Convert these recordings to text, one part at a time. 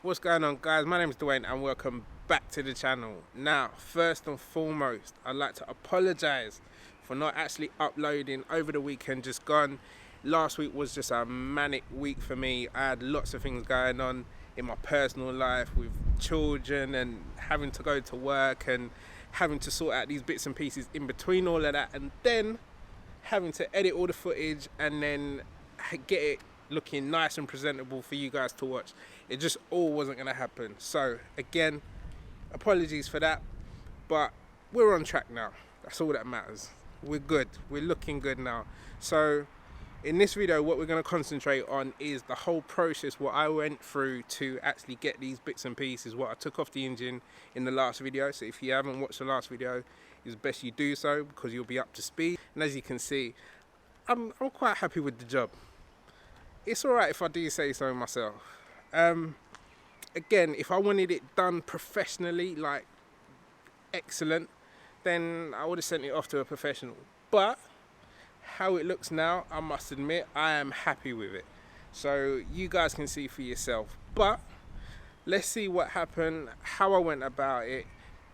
What's going on, guys? My name is Dwayne and welcome back to the channel. Now, first and foremost, I'd like to apologize for not actually uploading over the weekend just gone. Last week was just a manic week for me. I had lots of things going on in my personal life with children and having to go to work and having to sort out these bits and pieces in between all of that, and then having to edit all the footage and then get it looking nice and presentable for you guys to watch. It just all wasn't going to happen. So again, apologies for that, but we're on track now. That's all that matters. We're good. We're looking good now. So in this video, what we're going to concentrate on is the whole process, what I went through to actually get these bits and pieces, what I took off the engine in the last video. So if you haven't watched the last video, it's best you do so because you'll be up to speed. And as you can see, I'm quite happy with the job. It's all right if I do say so myself. Again, if I wanted it done professionally, like excellent, then I would have sent it off to a professional. But how it looks now, I must admit, I am happy with it. So you guys can see for yourself. But let's see what happened, how I went about it,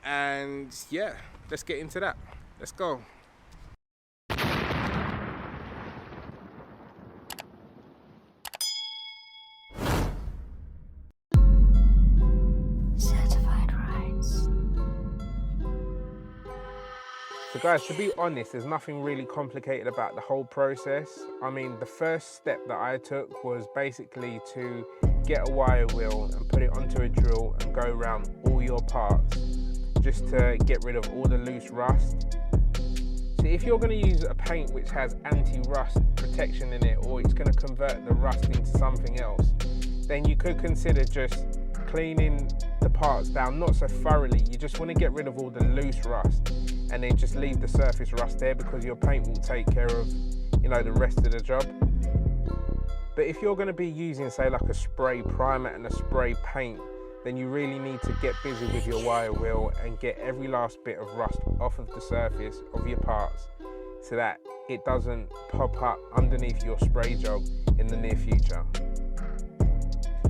and yeah, let's get into that. Let's go. So guys, to be honest, there's nothing really complicated about the whole process. I mean, the first step that I took was basically to get a wire wheel and put it onto a drill and go around all your parts just to get rid of all the loose rust. So if you're going to use a paint which has anti-rust protection in it, or it's going to convert the rust into something else, then you could consider just cleaning the parts down, not so thoroughly. You just want to get rid of all the loose rust and then just leave the surface rust there, because your paint will take care of, you know, the rest of the job. But if you're going to be using, say, like a spray primer and a spray paint, then you really need to get busy with your wire wheel and get every last bit of rust off of the surface of your parts so that it doesn't pop up underneath your spray job in the near future.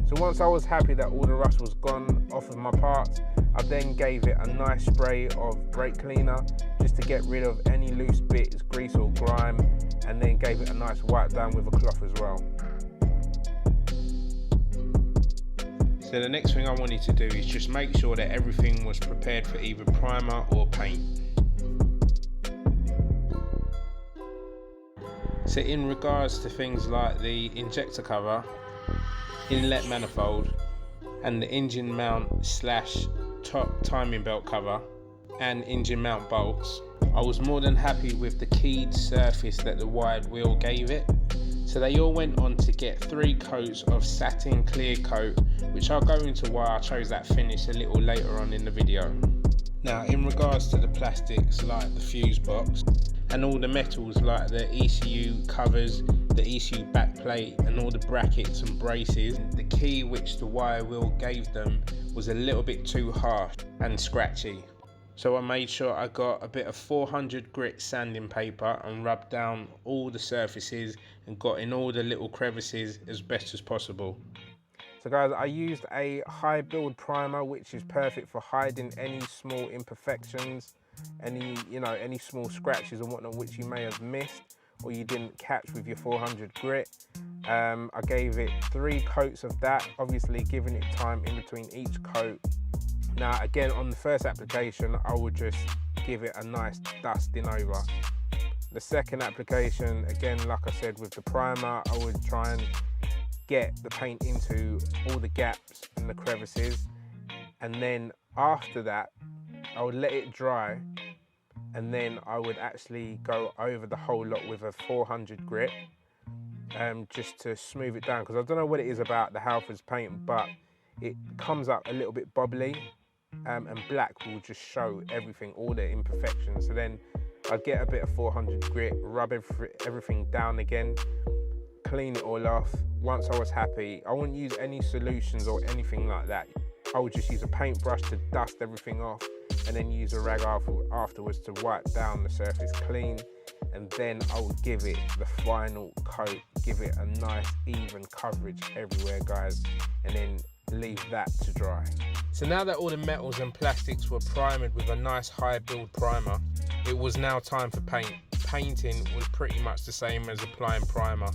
So once I was happy that all the rust was gone off of my parts, I then gave it a nice spray of brake cleaner just to get rid of any loose bits, grease or grime, and then gave it a nice wipe down with a cloth as well. So the next thing I wanted to do is just make sure that everything was prepared for either primer or paint. So in regards to things like the injector cover, inlet manifold, and the engine mount slash top timing belt cover and engine mount bolts, I was more than happy with the keyed surface that the wired wheel gave it. So they all went on to get 3 coats of satin clear coat, which I'll go into why I chose that finish a little later on in the video. Now in regards to the plastics like the fuse box and all the metals like the ECU covers, the ECU backplate and all the brackets and braces, the key which the wire wheel gave them was a little bit too harsh and scratchy. So I made sure I got a bit of 400 grit sanding paper and rubbed down all the surfaces and got in all the little crevices as best as possible. So guys, I used a high build primer which is perfect for hiding any small imperfections, any small scratches and whatnot which you may have missed or you didn't catch with your 400 grit. I gave it 3 coats of that, obviously giving it time in between each coat. Now again, on the first application I would just give it a nice dusting over. The second application, again like I said with the primer, I would try and get the paint into all the gaps and the crevices, and then after that I would let it dry, and then I would actually go over the whole lot with a 400 grit just to smooth it down, because I don't know what it is about the Halfords paint, but it comes up a little bit bubbly, and black will just show everything, all the imperfections. So then I'd get a bit of 400 grit, rub everything down again, clean it all off. Once I was happy, I wouldn't use any solutions or anything like that. I would just use a paintbrush to dust everything off, and then use a rag afterwards to wipe down the surface clean, and then I would give it the final coat, give it a nice even coverage everywhere, guys, and then leave that to dry. So now that all the metals and plastics were primed with a nice high build primer, it was now time for paint. Painting was pretty much the same as applying primer.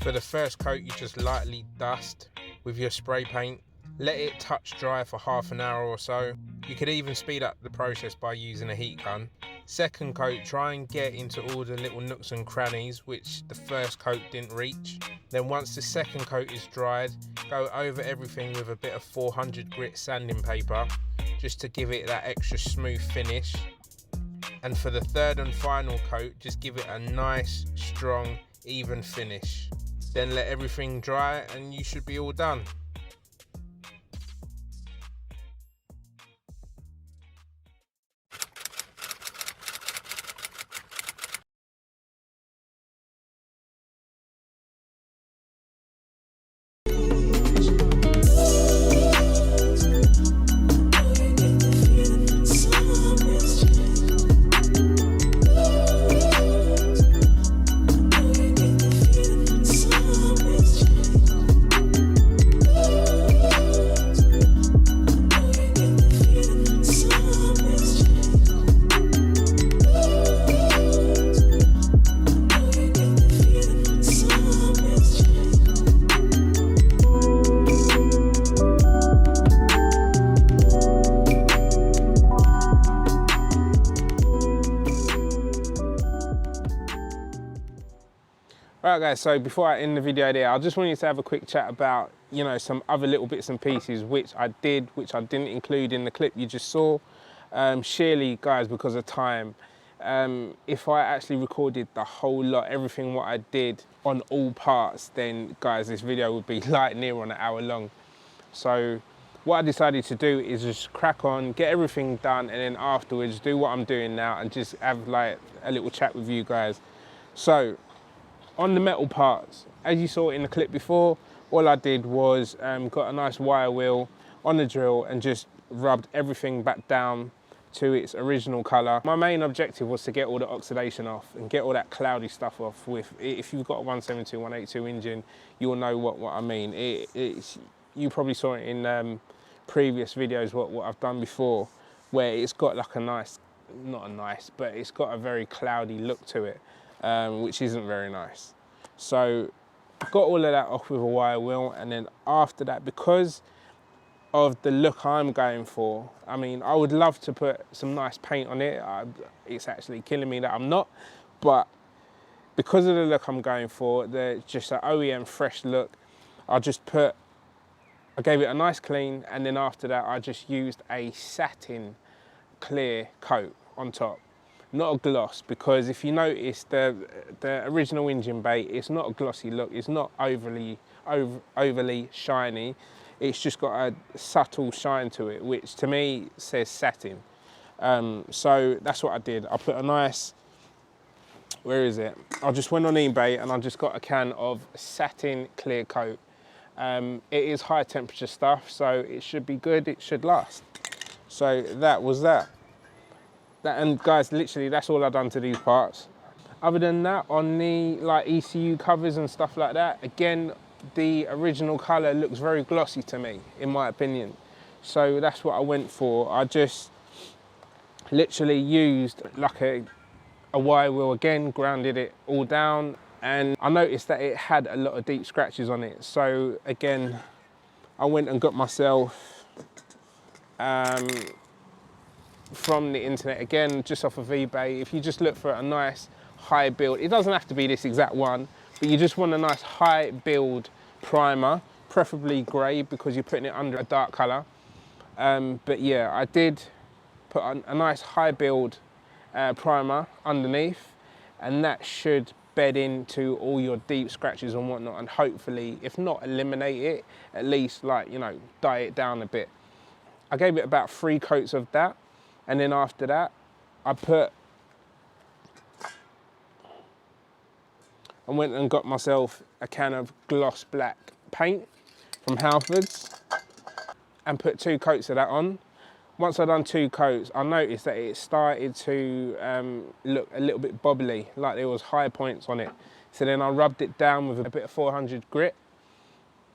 For the first coat, you just lightly dust with your spray paint. Let it touch dry for half an hour or so. You could even speed up the process by using a heat gun. Second coat, try and get into all the little nooks and crannies which the first coat didn't reach. Then once the second coat is dried, go over everything with a bit of 400 grit sanding paper just to give it that extra smooth finish. And for the third and final coat, just give it a nice, strong, even finish. Then let everything dry and you should be all done. Right guys, so before I end the video there, I just wanted to have a quick chat about, you know, some other little bits and pieces which I didn't include in the clip you just saw. Surely guys, because of time, if I actually recorded the whole lot, everything what I did on all parts, then guys, this video would be like near on an hour long. So what I decided to do is just crack on, get everything done, and then afterwards do what I'm doing now and just have like a little chat with you guys. So on the metal parts, as you saw in the clip before, all I did was got a nice wire wheel on the drill and just rubbed everything back down to its original colour. My main objective was to get all the oxidation off and get all that cloudy stuff off. With, if you've got a 172, 182 engine, you'll know what I mean. You probably saw it in previous videos what I've done before, where it's got like a nice, not a nice, but it's got a very cloudy look to it. Which isn't very nice. So got all of that off with a wire wheel, and then after that, because of the look I'm going for, I mean, I would love to put some nice paint on it. It's actually killing me that I'm not, but because of the look I'm going for, just an OEM fresh look, I gave it a nice clean, and then after that I just used a satin clear coat on top. Not a gloss, because if you notice the original engine bay, it's not a glossy look, it's not overly shiny, it's just got a subtle shine to it, which to me says satin. So that's what I did. I put a nice, where is it? I just went on eBay and I just got a can of satin clear coat. It is high temperature stuff, so it should be good, it should last. So that was that. And guys, literally that's all I've done to these parts. Other than that, on the like ECU covers and stuff like that, again, the original colour looks very glossy to me, in my opinion. So that's what I went for. I just literally used like a wire wheel again, grounded it all down, and I noticed that it had a lot of deep scratches on it. So again, I went and got myself from the internet, again, just off of eBay. If you just look for a nice high build, it doesn't have to be this exact one, but you just want a nice high build primer, preferably grey, because you're putting it under a dark colour. But yeah, I did put a nice high build primer underneath, and that should bed into all your deep scratches and whatnot, and hopefully, if not eliminate it, at least, like, you know, dye it down a bit. I gave it about 3 coats of that. And then after that, I went and got myself a can of gloss black paint from Halfords and put 2 coats of that on. Once I'd done 2 coats, I noticed that it started to look a little bit bobbly, like there was high points on it. So then I rubbed it down with a bit of 400 grit.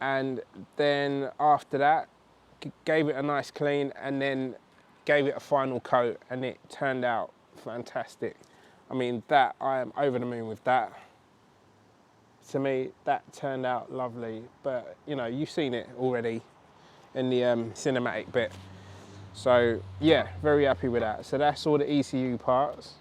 And then after that, gave it a nice clean, and then gave it a final coat, and it turned out fantastic. I mean, that, I am over the moon with that. To me, that turned out lovely, but you know, you've seen it already in the cinematic bit. So yeah, very happy with that. So that's all the ECU parts.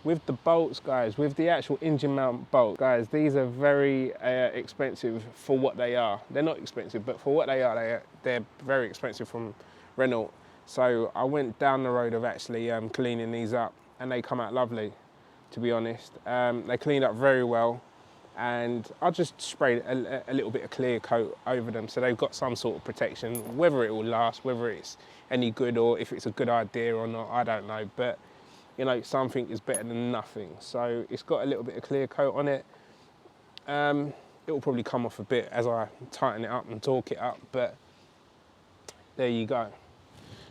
With the bolts, guys, with the actual engine mount bolt, guys, these are very expensive for what they are. They're not expensive, but for what they are, they're very expensive from Renault. So I went down the road of actually cleaning these up, and they come out lovely, to be honest. They cleaned up very well, and I just sprayed a little bit of clear coat over them, so they've got some sort of protection. Whether it will last, whether it's any good, or if it's a good idea or not, I don't know. But you know, something is better than nothing. So it's got a little bit of clear coat on it. It will probably come off a bit as I tighten it up and torque it up, but there you go.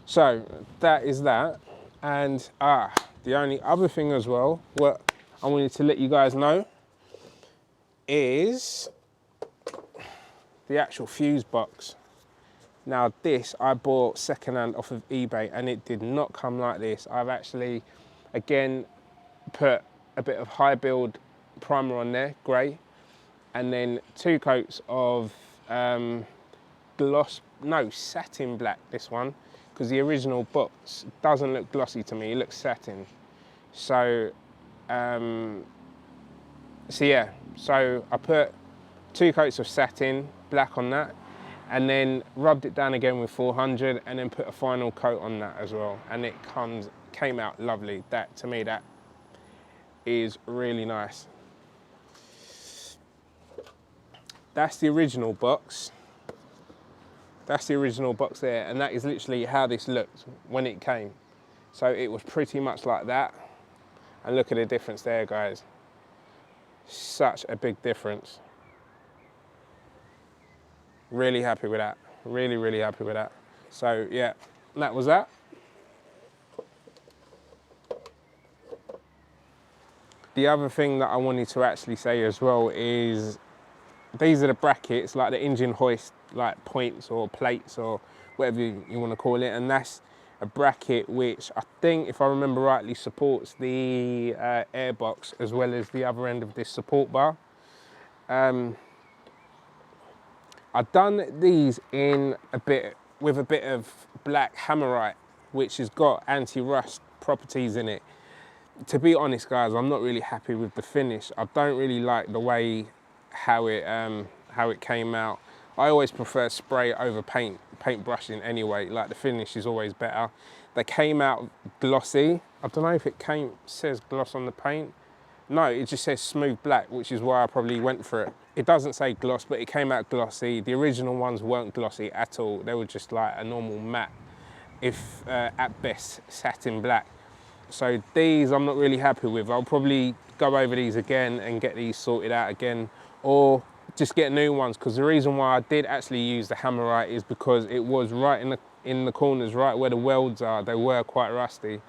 So that is that. And the only other thing as well, what I wanted to let you guys know, is the actual fuse box. Now this I bought secondhand off of eBay, and it did not come like this. I've actually, again, put a bit of high build primer on there, grey, and then 2 coats of satin black, this one, because the original box doesn't look glossy to me, it looks satin. So, yeah, so I put 2 coats of satin black on that, and then rubbed it down again with 400, and then put a final coat on that as well, and it came out lovely. That, to me, that is really nice. That's the original box. That's the original box there, and that is literally how this looked when it came. So it was pretty much like that, and look at the difference there, guys. Such a big difference. Really happy with that. Really, really happy with that. So yeah, that was that. The other thing that I wanted to actually say as well is these are the brackets, like the engine hoist, like points or plates or whatever you want to call it, and that's a bracket which I think, if I remember rightly, supports the airbox as well as the other end of this support bar. I've done these in with a bit of black hammerite, which has got anti-rust properties in it. To be honest, guys, I'm not really happy with the finish. I don't really like the way how it came out. I always prefer spray over paint brushing anyway. Like, the finish is always better. They came out glossy. I don't know if it says gloss on the paint. No, it just says smooth black, which is why I probably went for it. It doesn't say gloss, but it came out glossy. The original ones weren't glossy at all. They were just like a normal matte, if at best satin black. So these I'm not really happy with. I'll probably go over these again and get these sorted out again, or just get new ones, because the reason why I did actually use the hammerite is because it was right in the corners, right where the welds are. They were quite rusty.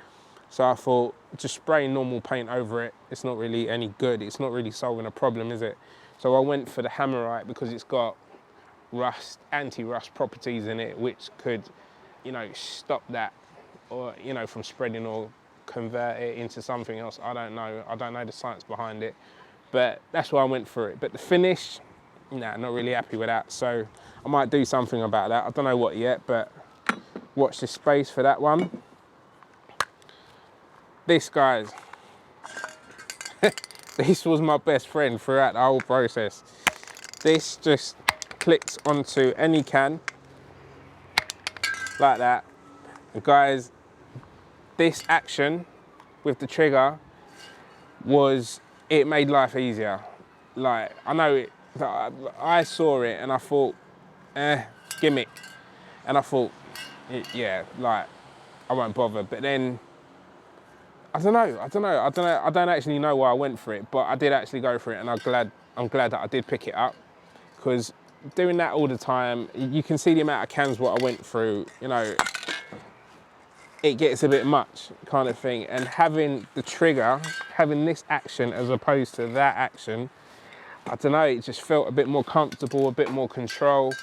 So I thought, just spraying normal paint over it, it's not really any good. It's not really solving a problem, is it? So I went for the hammerite because it's got rust, anti-rust properties in it, which could, you know, stop that, or, you know, from spreading or convert it into something else. I don't know. I don't know the science behind it, but that's why I went for it. But the finish, nah, not really happy with that. So I might do something about that. I don't know what yet, but watch this space for that one. This, guys, this was my best friend throughout the whole process. This just clicks onto any can, like that. And guys, this action with the trigger it made life easier. Like, I know it, I saw it and I thought, gimmick. And I thought, yeah, like, I won't bother. But then, I don't actually know why I went for it, but I did actually go for it, and I'm glad that I did pick it up, because doing that all the time, you can see the amount of cans what I went through, you know, it gets a bit much kind of thing. And having the trigger, having this action as opposed to that action, I don't know, it just felt a bit more comfortable, a bit more control.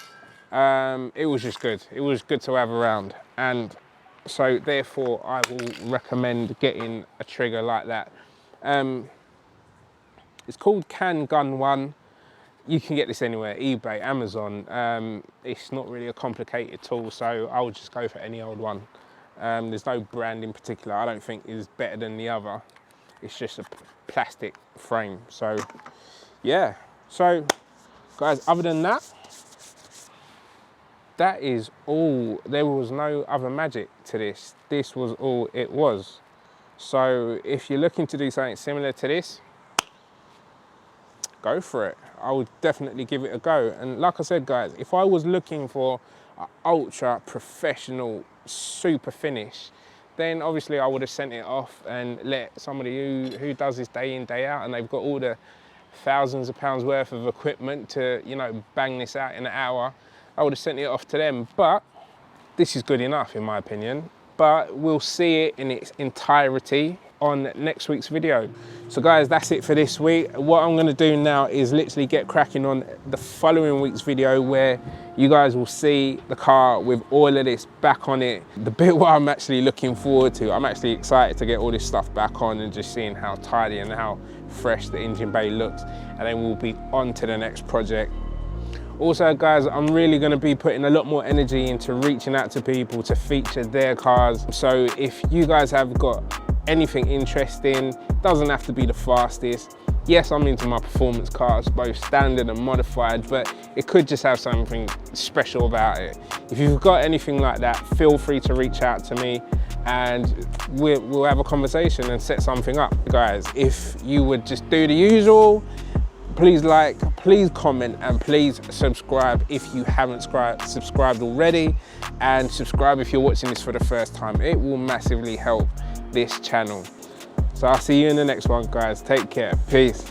It was just good. It was good to have around, and so therefore I will recommend getting a trigger like that. It's called Can Gun 1. You can get this anywhere, eBay, Amazon. It's not really a complicated tool, so I would just go for any old one. There's no brand in particular I don't think is better than the other. It's just a plastic frame. So yeah, so guys, other than that, that is all. There was no other magic to this. This was all it was. So if you're looking to do something similar to this, go for it. I would definitely give it a go. And like I said, guys, if I was looking for an ultra professional super finish, then obviously I would have sent it off and let somebody who does this day in, day out, and they've got all the thousands of pounds worth of equipment to, you know, bang this out in an hour, I would have sent it off to them. But this is good enough in my opinion. But we'll see it in its entirety on next week's video. So guys, that's it for this week. What I'm gonna do now is literally get cracking on the following week's video, where you guys will see the car with all of this back on it. The bit what I'm actually looking forward to, I'm actually excited to get all this stuff back on and just seeing how tidy and how fresh the engine bay looks. And then we'll be on to the next project. Also guys, I'm really going to be putting a lot more energy into reaching out to people to feature their cars. So if you guys have got anything interesting, doesn't have to be the fastest. Yes, I'm into my performance cars, both standard and modified, but it could just have something special about it. If you've got anything like that, feel free to reach out to me and we'll have a conversation and set something up. Guys, if you would just do the usual, please like, please comment, and please subscribe if you haven't subscribed already, and subscribe if you're watching this for the first time. It will massively help this channel. So I'll see you in the next one, guys. Take care. Peace.